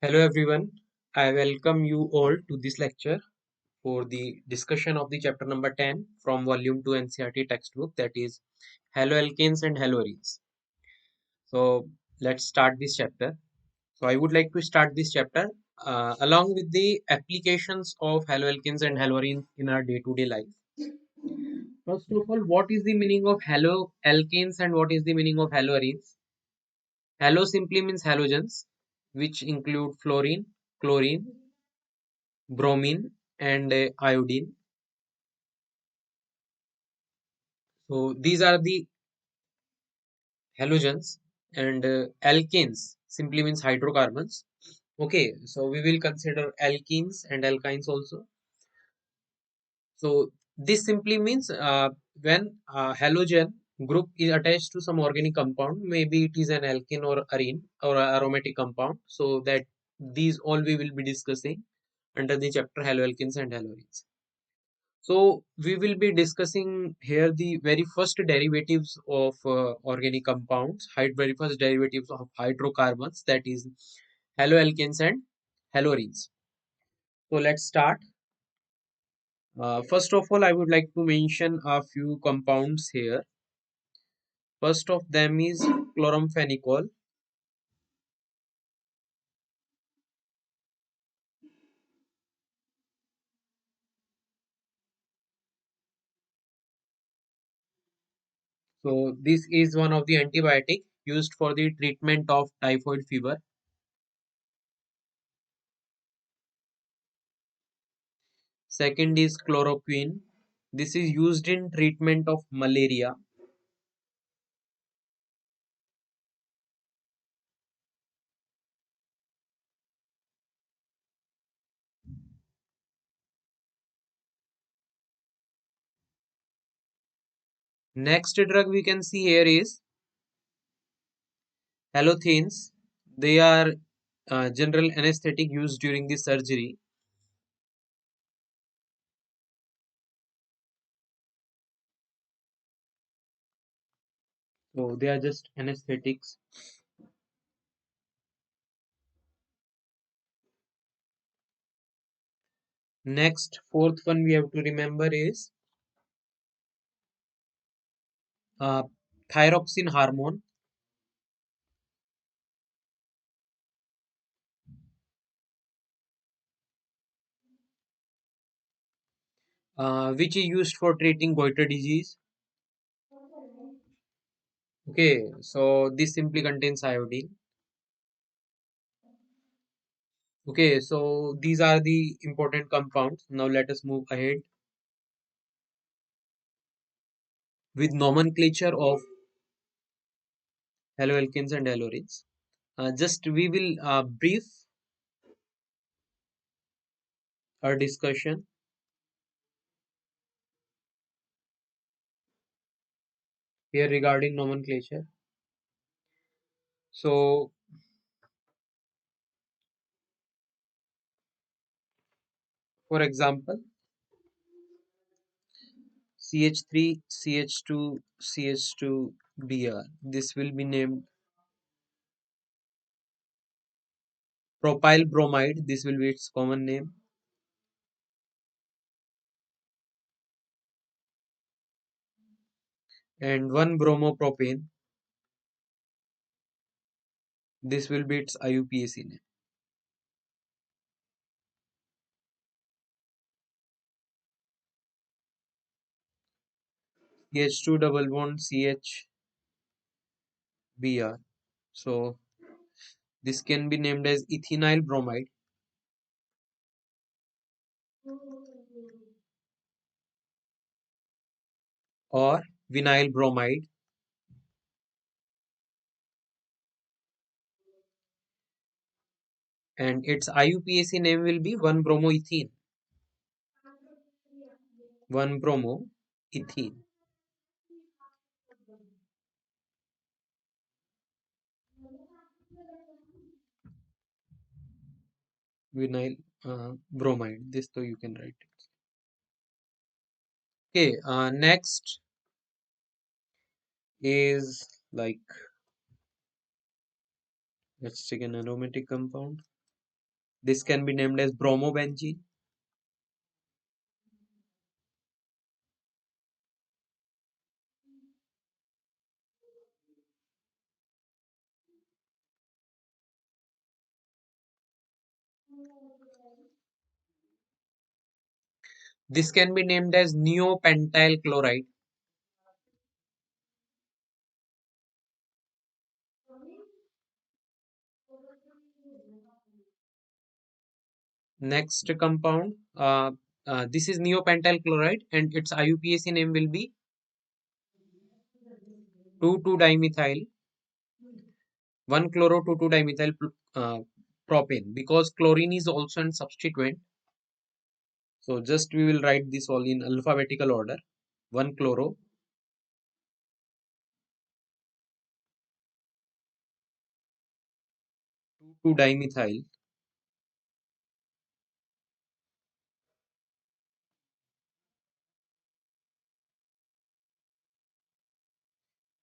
Hello everyone, I welcome you all to this lecture for the discussion of the chapter number 10 from volume 2 NCERT textbook, that is Haloalkanes and Haloarenes. So let's start this chapter. So I would like to start this chapter along with the applications of haloalkanes and haloarenes in our day-to-day life. First of all, what is the meaning of haloalkanes and what is the meaning of haloarenes? Halo simply means halogens, which include fluorine, chlorine, bromine, and iodine. So these are the halogens, and alkanes simply means hydrocarbons. Okay, so we will consider alkenes and alkynes also. So this simply means when a halogen group is attached to some organic compound, maybe it is an alkene or arene or a aromatic compound. So that these all we will be discussing under the chapter haloalkanes and haloarenes. So we will be discussing here the very first derivatives of organic compounds, very first derivatives of hydrocarbons, that is haloalkanes and haloarenes. So let's start. First of all, I would like to mention a few compounds here. First of them is chloramphenicol. So this is one of the antibiotic used for the treatment of typhoid fever. Second is chloroquine. This is used in treatment of malaria. Next drug we can see here is halothane. They are general anesthetic used during the surgery. So they are just anesthetics. Next, fourth one we have to remember is uh, thyroxine hormone, which is used for treating goiter disease. Okay, so this simply contains iodine. Okay, so these are the important compounds. Now let us move ahead with nomenclature of haloalkanes and haloarenes. Just we will brief our discussion here regarding nomenclature. So, for example, CH3, CH2, CH2, Br. This will be named propyl bromide. This will be its common name. And 1 bromopropane. This will be its IUPAC name. CH2 double bond CH Br. So this can be named as ethinyl bromide or vinyl bromide, and its IUPAC name will be 1-bromoethene. 1-bromoethene. Vinyl bromide. This though you can write. Okay, next is like, let's take an aromatic compound. This can be named as bromobenzene. This can be named as neopentyl chloride. Next compound, this is neopentyl chloride and its IUPAC name will be 2,2-dimethyl 1-chloro 2,2-dimethyl propane, because chlorine is also a substituent. So just we will write this all in alphabetical order. 1-chloro 2,2-dimethyl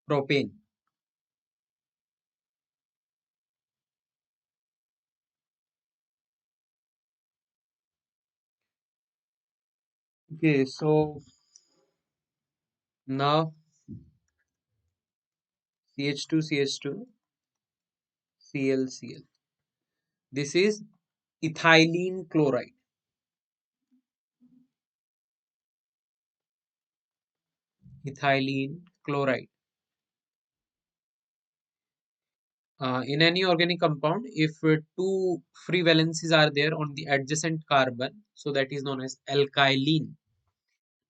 propane. Okay, so now CH2 CH2 Cl Cl. This is ethylene chloride. Ethylene chloride. In any organic compound, if two free valencies are there on the adjacent carbon, so that is known as alkylene.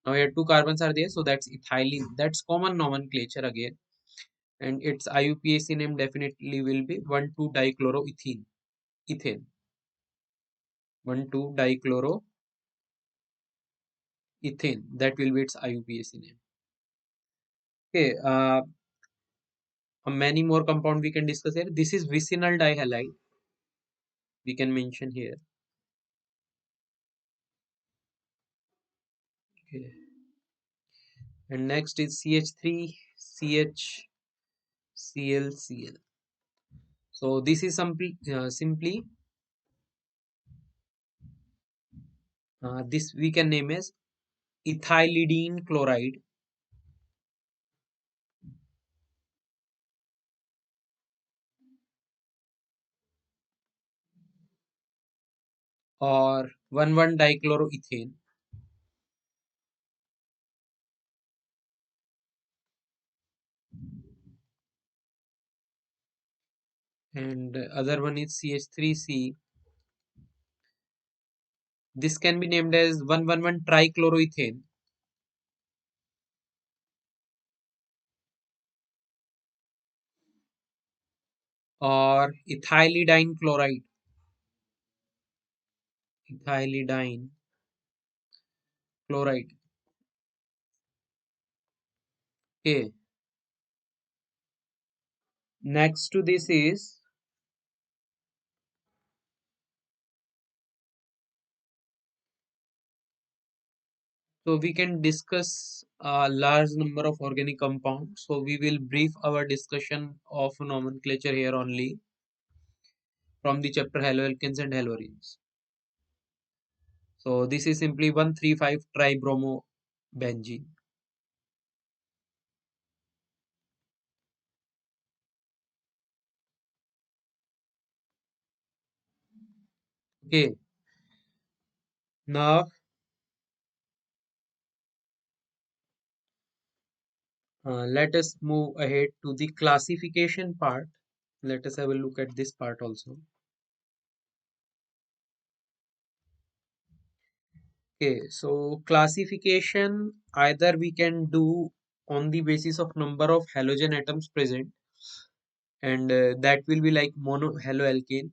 Now here two carbons are there, so that's ethylene. That's common nomenclature again, and its IUPAC name definitely will be 1,2-dichloroethene. Ethane. 1,2-dichloroethane. That will be its IUPAC name. Okay. Many more compound we can discuss here. This is vicinal dihalide. We can mention here. Okay. And next is CH3 CHClCl. So this is simply this we can name as ethylidene chloride, or 1,1-dichloroethane. And other one is CH3C. This can be named as 1,1,1-trichloroethane, or ethylidene chloride. Ethylidene chloride. Okay. Next to this is, so we can discuss a large number of organic compounds. So we will brief our discussion of nomenclature here only from the chapter Haloalkanes and Haloarenes. So this is simply 1,3,5 tribromobenzene. Okay. Now let us move ahead to the classification part. Let us have a look at this part also. Okay, so classification either we can do on the basis of number of halogen atoms present, and that will be like monohaloalkane.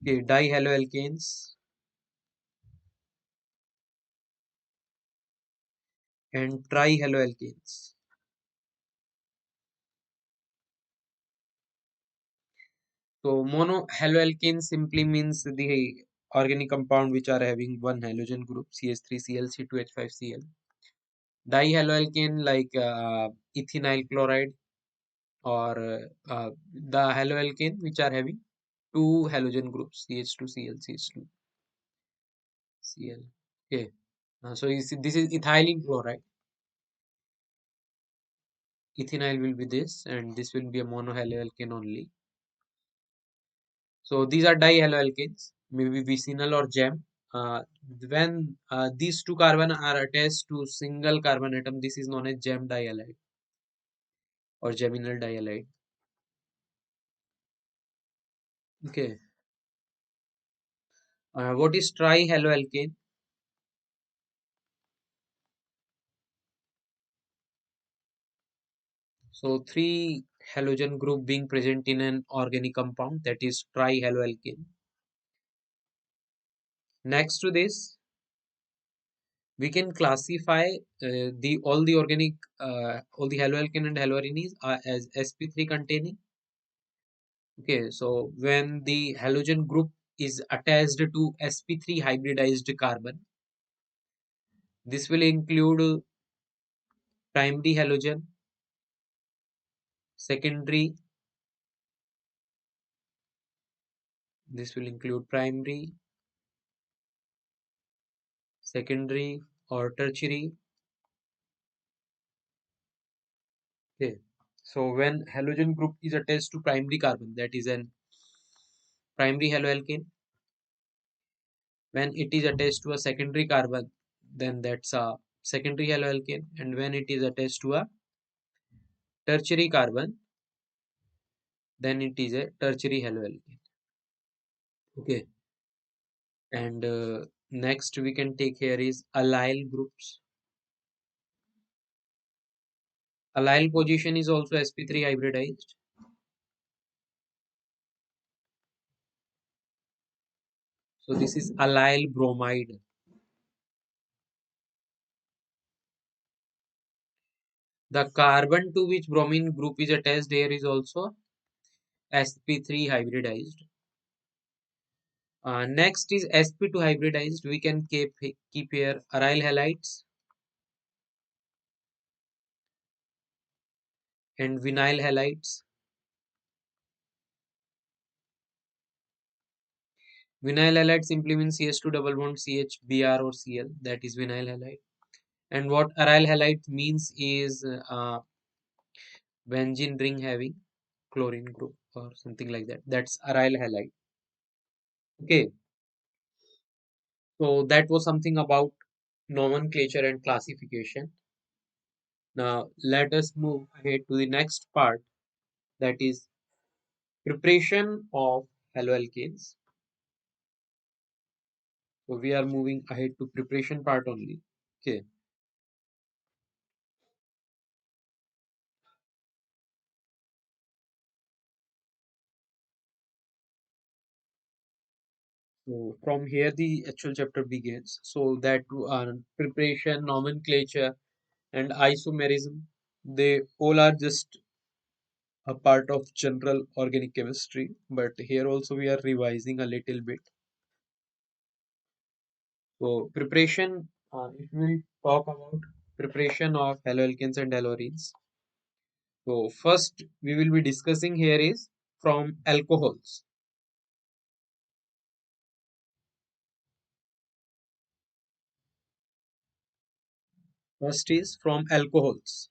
Okay, dihaloalkanes and trihaloalkanes. So monohaloalkane simply means the organic compound which are having one halogen group, CH3Cl C2H5Cl. Dihaloalkane like ethynyl chloride, or the haloalkane which are having two halogen groups CH2Cl CH2 Cl. Okay, so you see, this is ethylene chloride. Ethynyl will be this, and this will be a monohaloalkane only. So these are dihaloalkanes, maybe vicinal or gem. Uh, when these two carbon are attached to single carbon atom, this is known as gem dihalide or geminal dihalide. Okay. What is trihaloalkane? So three halogen group being present in an organic compound, that is trihaloalkane. Next to this, we can classify the all the haloalkane and haloarenes as sp3 containing. Okay, so when the halogen group is attached to sp3 hybridized carbon, this will include primary halogen, secondary, this will include primary, secondary or tertiary. Okay, so when halogen group is attached to primary carbon, that is an primary haloalkane. When it is attached to a secondary carbon, then that's a secondary haloalkane, and when it is attached to a tertiary carbon, then it is a tertiary haloalkane. Okay, and next we can take here is allyl groups. Allyl position is also sp3 hybridized. So this is allyl bromide. The carbon to which bromine group is attached here is also sp3 hybridized. Next is sp2 hybridized. We can keep here aryl halides and vinyl halides. Vinyl halide simply means CH2 double bond CH, Br or Cl, that is vinyl halide. And what aryl halide means is benzene ring having chlorine group or something like that. That's aryl halide. Okay, so that was something about nomenclature and classification. Now let us move ahead to the next part, that is preparation of haloalkanes. So we are moving ahead to preparation part only. Okay. So from here the actual chapter begins. So that preparation, nomenclature, and isomerism, they all are just a part of general organic chemistry. But here also we are revising a little bit. So preparation, if we talk about preparation of haloalkanes and haloarenes. So first we will be discussing here is from alcohols. First is from alcohols.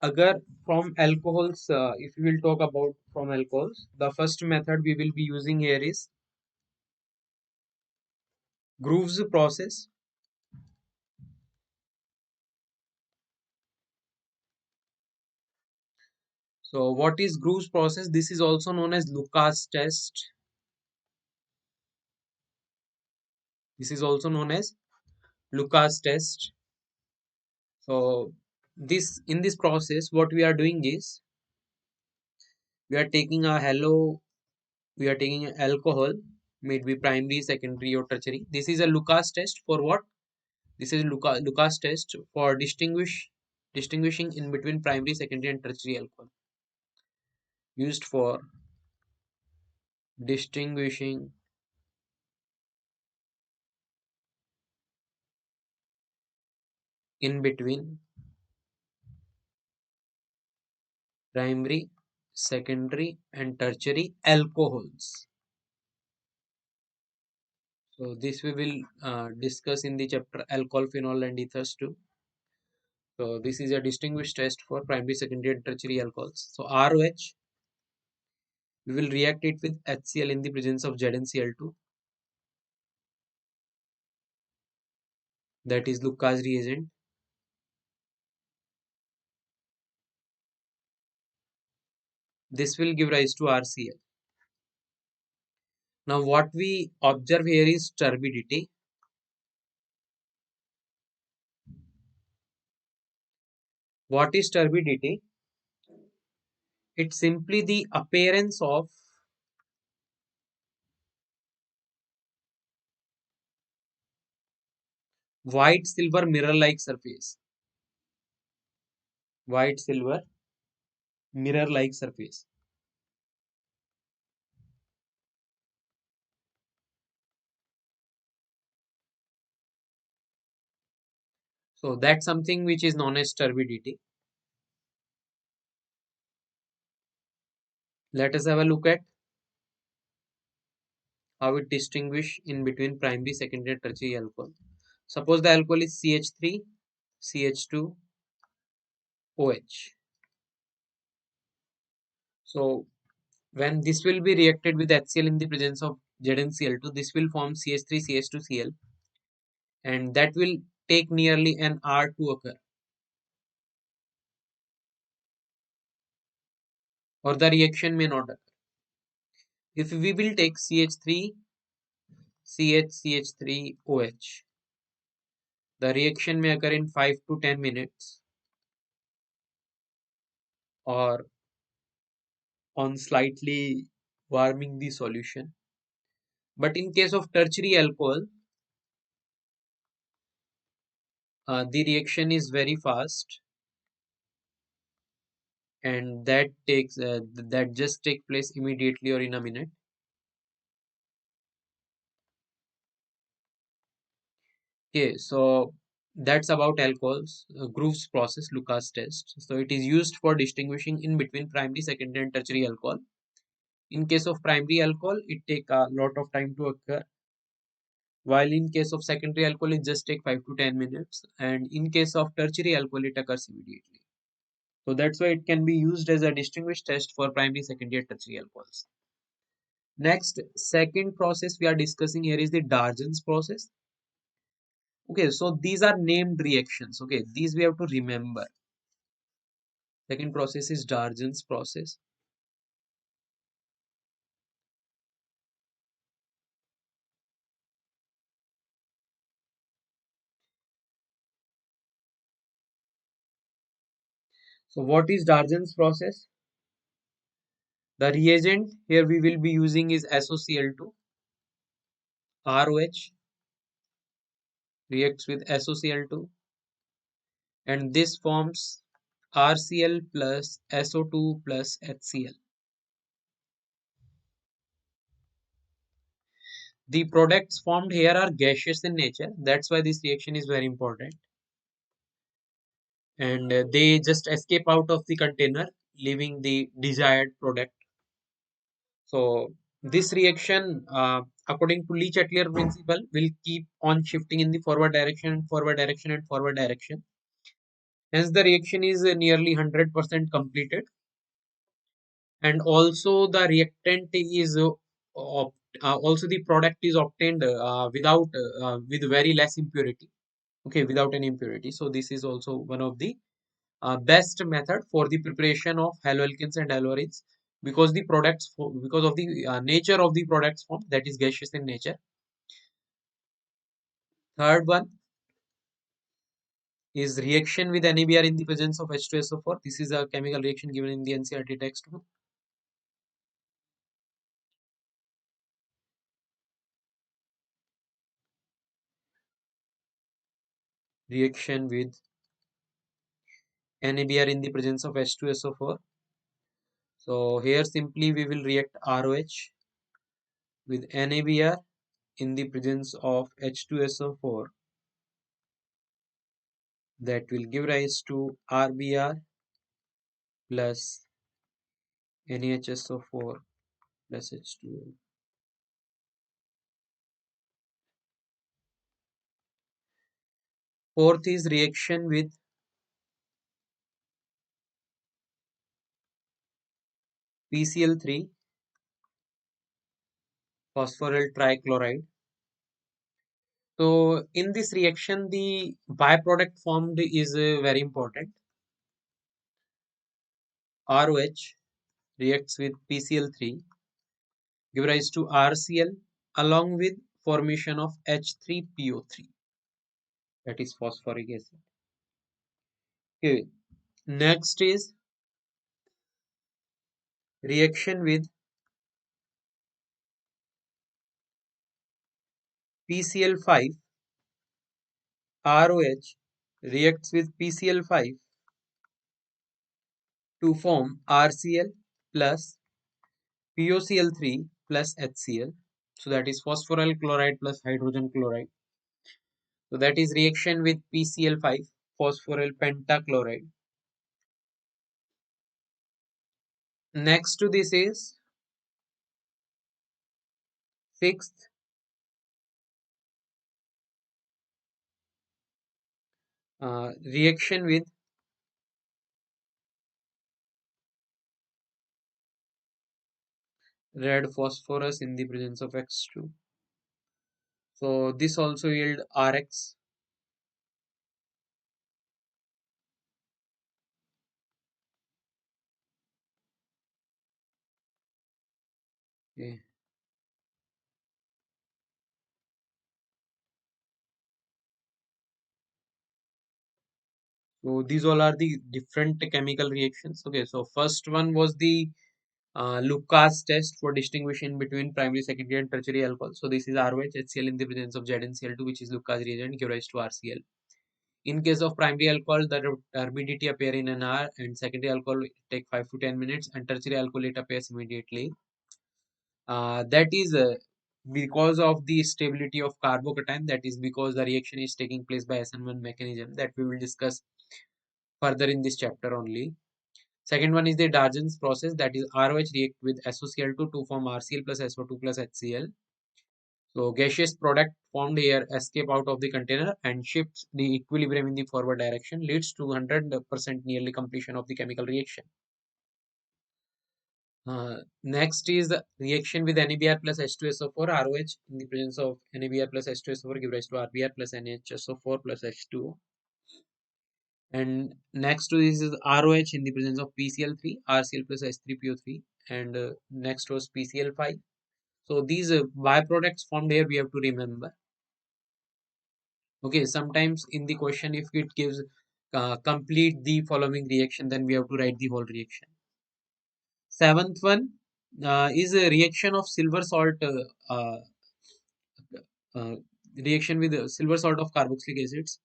Agar from alcohols, if we will talk about from alcohols, the first method we will be using here is Groove's process. So what is Groove's process? This is also known as Lucas test. This is also known as Lucas test. So this in this process, what we are doing is we are taking a we are taking an alcohol, may it be primary, secondary, or tertiary. This is a Lucas test for what? This is Lucas test for distinguishing in between primary, secondary, and tertiary alcohol. Used for distinguishing in between primary, secondary, and tertiary alcohols. So this we will discuss in the chapter alcohol, phenol, and ethers too. So this is a distinguished test for primary, secondary, and tertiary alcohols. So ROH, we will react it with HCl in the presence of ZnCl2, that is Lucas reagent. This will give rise to RCl. Now what we observe here is turbidity. What is turbidity? It's simply the appearance of white silver mirror-like surface. White silver mirror-like surface. So that's something which is known as turbidity. Let us have a look at how it distinguish in between primary, secondary, and tertiary alcohol. Suppose the alcohol is CH3, CH2, OH. So when this will be reacted with HCl in the presence of ZnCl2, this will form CH3, CH2Cl, and that will take nearly an hour to occur, or the reaction may not occur. If we will take CH3, CH3OH, the reaction may occur in 5 to 10 minutes or on slightly warming the solution. But in case of tertiary alcohol, the reaction is very fast, and that just take place immediately or in a minute. Okay, so that's about alcohols. Groove's process, Lucas test. So it is used for distinguishing in between primary, secondary, and tertiary alcohol. In case of primary alcohol, it take a lot of time to occur, while in case of secondary alcohol, it just take 5 to 10 minutes, and in case of tertiary alcohol, it occurs immediately. So that's why it can be used as a distinguished test for primary, secondary, and tertiary alcohols. Next, second process we are discussing here is the Darjan's process. Okay, so these are named reactions. Okay, these we have to remember. Second process is Darjan's process. So what is Darjan's process? The reagent here we will be using is SOCl2. ROH reacts with SOCl2, and this forms RCl plus SO2 plus HCl. The products formed here are gaseous in nature. That's why this reaction is very important. And they just escape out of the container, leaving the desired product. So this reaction, according to Lee-Chatelier principle, will keep on shifting in the forward direction, forward direction, and forward direction. Hence, the reaction is nearly 100% completed, and also the reactant is also the product is obtained with very less impurity. Okay, without any impurity. So this is also one of the best method for the preparation of haloalkanes and haloarenes, because because of the nature of the products form, that is gaseous in nature. Third one is reaction with NaBr in the presence of H2SO4. This is a chemical reaction given in the NCERT textbook. Reaction with NaBr in the presence of H2SO4. So here simply we will react ROH with NaBr in the presence of H2SO4 that will give rise to RBr plus NaHSO4 plus H2O. Fourth is reaction with PCl3 phosphoryl trichloride. So in this reaction, the byproduct formed is very important. ROH reacts with PCl3, give rise to RCl along with formation of H3PO3, that is phosphoric acid. Okay. Next is reaction with PCl5. ROH reacts with PCl5 to form RCl plus POCl3 plus HCl. So that is phosphoryl chloride plus hydrogen chloride. So that is reaction with PCl5, phosphoryl pentachloride. Next to this is sixth reaction with red phosphorus in the presence of X2. So this also yield RX. Okay. So these all are the different chemical reactions. Okay, so first one was the Lucas test for distinguishing between primary, secondary, and tertiary alcohol. So this is ROH, HCl in the presence of ZnCl2, which is Lucas reagent, give rise to RCl. In case of primary alcohol, the turbidity appear in an hour, and secondary alcohol take 5 to 10 minutes, and tertiary alcohol it appears immediately. That is because of the stability of carbocation. That is because the reaction is taking place by SN1 mechanism that we will discuss further in this chapter only. Second one is the Darjan's process, that is ROH react with SOCl2 to form RCl plus SO2 plus HCl. So gaseous product formed here escape out of the container and shifts the equilibrium in the forward direction, leads to 100% nearly completion of the chemical reaction. Next is the reaction with NABR plus H2SO4, ROH in the presence of NABR plus H2SO4 give rise to RBr plus NHSO4 plus H2O. And next to this is ROH in the presence of PCl3, RCl plus H3PO3, and next was PCl5. So these byproducts formed here we have to remember. Okay, sometimes in the question if it gives complete the following reaction, then we have to write the whole reaction. Seventh one is a reaction of silver salt uh, reaction with silver salt of carboxylic acids.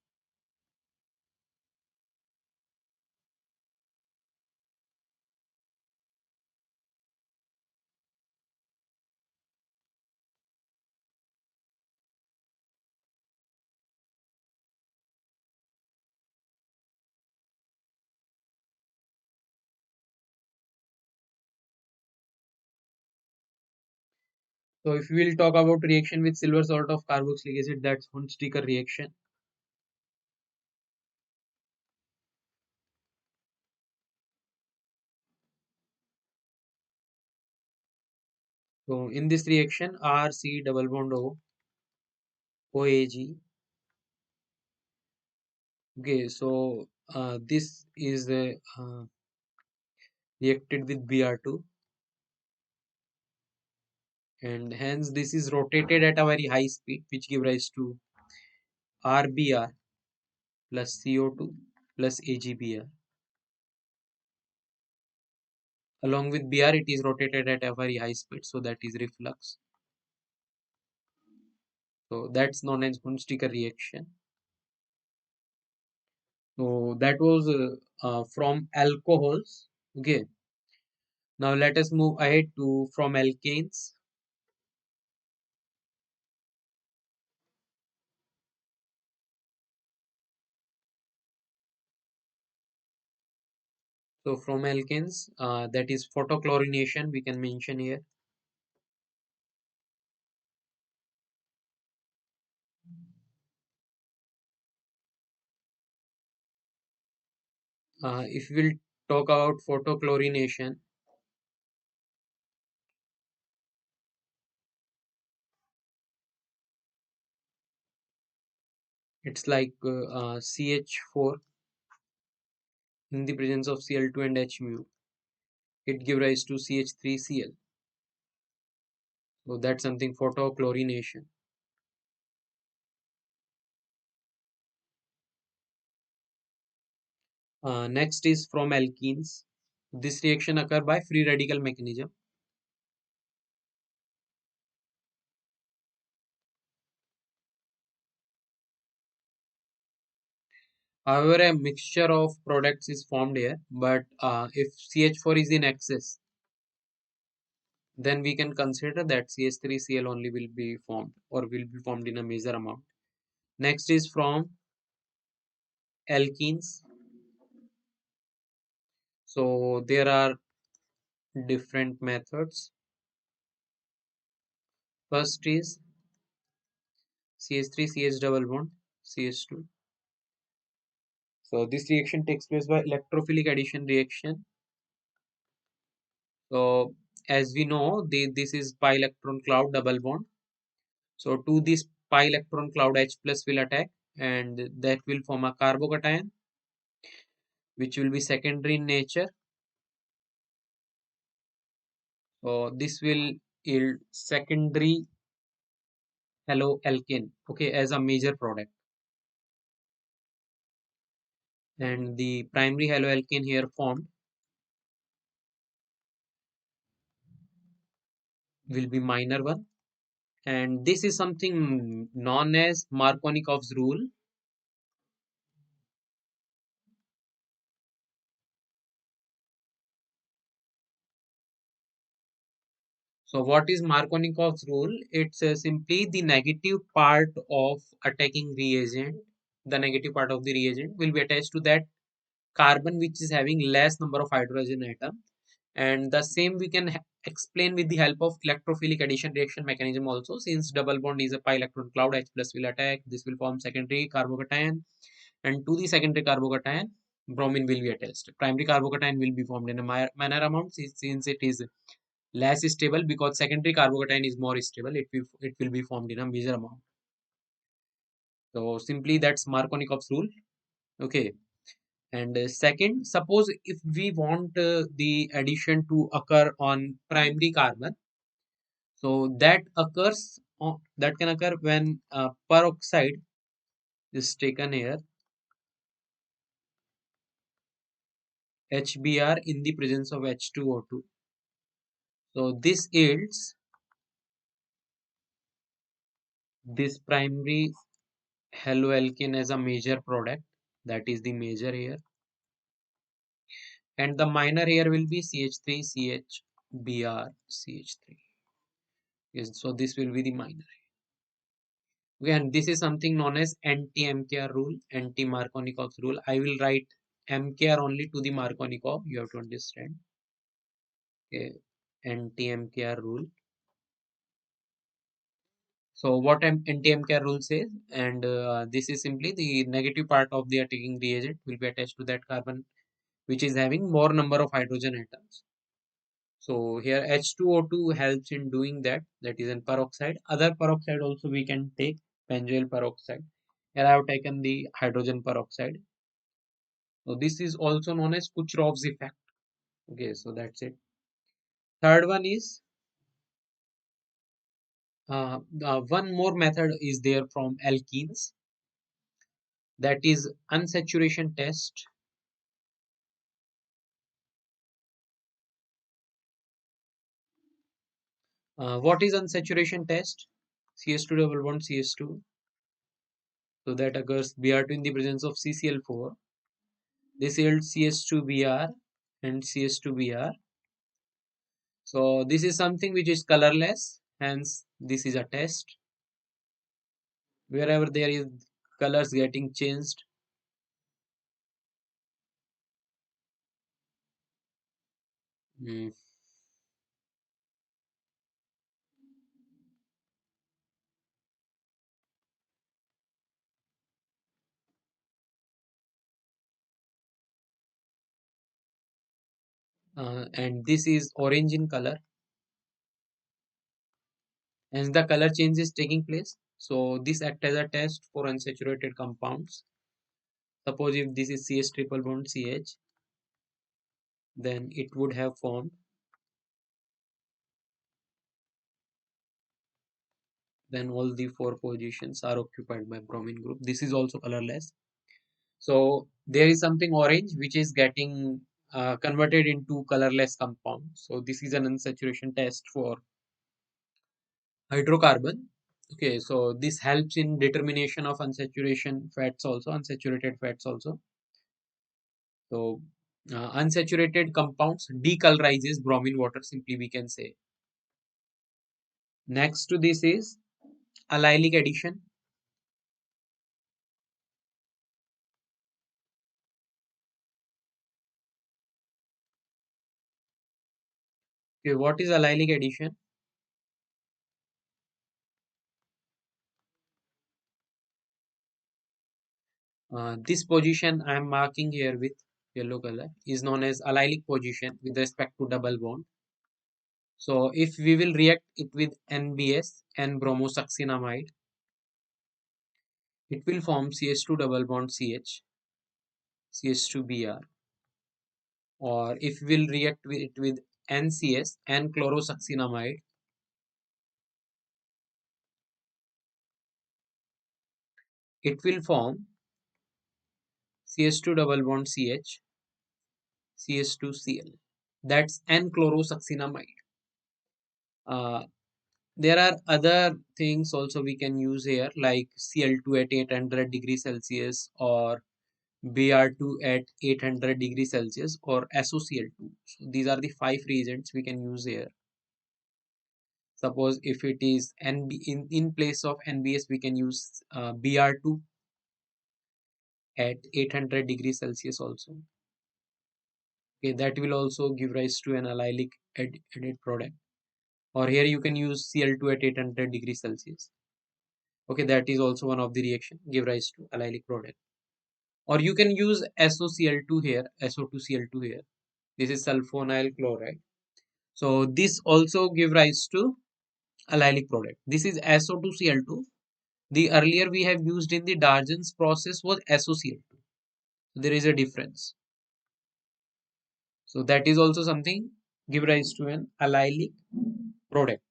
So if we will talk about reaction with silver salt of carboxylic acid, that's Hunziker reaction. So in this reaction, RC double bond O, OAG. Okay, so this is reacted with Br2, and hence this is rotated at a very high speed, which give rise to RBr plus CO2 plus AgBr. Along with Br, it is rotated at a very high speed, so that is reflux. So that's known as Hunziker reaction. So that was from alcohols. Okay. Now let us move ahead to from alkanes. So from alkanes, that is photochlorination, we can mention here. If we'll talk about photochlorination, it's like CH4 in the presence of Cl2 and H mu, it give rise to CH3Cl. So that's something photochlorination. Next is from alkenes. This reaction occur by free radical mechanism. However, a mixture of products is formed here, but if CH4 is in excess, then we can consider that CH3Cl only will be formed or will be formed in a major amount. Next is from alkenes. So there are different methods. First is CH3 CH double bond CH2. So this reaction takes place by electrophilic addition reaction. So as we know, this is pi electron cloud double bond. So to this pi electron cloud H plus will attack and that will form a carbocation which will be secondary in nature. So this will yield secondary haloalkane, okay, as a major product. And the primary haloalkane here formed will be minor one. And this is something known as Markovnikov's rule. So what is Markovnikov's rule? It's simply the negative part of attacking reagent. The negative part of the reagent will be attached to that carbon which is having less number of hydrogen atom. And the same we can explain with the help of electrophilic addition reaction mechanism also. Since double bond is a pi electron cloud, H plus will attack. This will form secondary carbocation. And to the secondary carbocation, bromine will be attached. Primary carbocation will be formed in a minor amount since it is less stable, because secondary carbocation is more stable. It will be formed in a major amount. So simply that's Markovnikov's rule. Okay. And second, suppose if we want the addition to occur on primary carbon, so that can occur when peroxide is taken here, HBr in the presence of H2O2. So this yields this primary haloalkane as a major product, that is the major here, and the minor here will be CH3 CHBr CH3. Yes, so this will be the minor. Okay, and this is something known as anti-MKR rule, anti-Markovnikov's rule. I will write MKR only to the Markovnikov. You have to understand. Okay, anti-MKR rule. So what anti-MKR rule says, and this is simply the negative part of the attacking reagent will be attached to that carbon which is having more number of hydrogen atoms. So here H2O2 helps in doing that. That is in peroxide. Other peroxide also we can take, benzoyl peroxide. Here I have taken the hydrogen peroxide. So this is also known as Kucherov's effect. Okay, so that's it. Third one is one more method is there from alkenes, that is unsaturation test. What is unsaturation test? CS2 double bond CS2. So that occurs Br2 in the presence of CCl4. This yields CS2Br and CS2Br. So this is something which is colorless, hence this is a test. Wherever there is colors getting changed, Mm. And this is orange in color, and the color change is taking place. So this act as a test for unsaturated compounds. Suppose if this is CH triple bond CH, then it would have formed, then all the four positions are occupied by bromine group. This is also colorless. So there is something orange which is getting converted into colorless compound. So this is an unsaturation test for hydrocarbon. Okay, so this helps in determination of unsaturation fats also, unsaturated fats also. So unsaturated compounds decolorizes bromine water, simply we can say. Next to this is allylic addition. Okay, what is allylic addition? This position I am marking here with yellow color is known as allylic position with respect to double bond. So if we will react it with NBS, N-bromosuccinamide, it will form CH2 double bond CH, CH2Br. Or if we will react with it with NCS, N-chlorosuccinamide, it will form CH2 double bond CH, CH2Cl. That's N-chlorosuccinamide. Uh, there are other things also we can use here, like Cl2 at 800 degrees Celsius, or Br2 at 800 degrees Celsius, or SOCl2. So these are the five reagents we can use here. Suppose if it is in place of NBS, we can use Br2 at 800 degrees Celsius also. Okay, that will also give rise to an allylic added product. Or here you can use Cl2 at 800 degrees Celsius. Okay, that is also one of the reaction give rise to allylic product. Or you can use SOCl2 here, SO2Cl2 here. This is sulfonyl chloride. So this also give rise to allylic product. This is SO2Cl2. The earlier we have used in the Darjan's process was SOCl2. There is a difference. So that is also something give rise to an allylic product.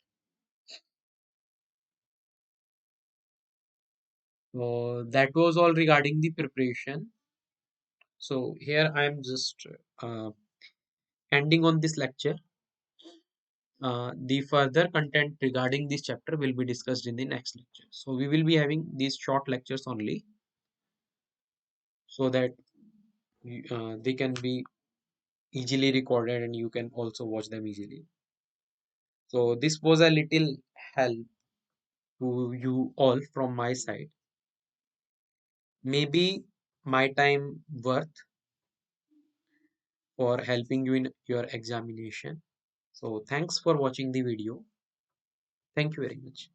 So that was all regarding the preparation. So here I am just ending on this lecture. The further content regarding this chapter will be discussed in the next lecture. So we will be having these short lectures only, so that they can be easily recorded and you can also watch them easily. So this was a little help to you all from my side. Maybe my time worth for helping you in your examination. So thanks for watching the video. Thank you very much.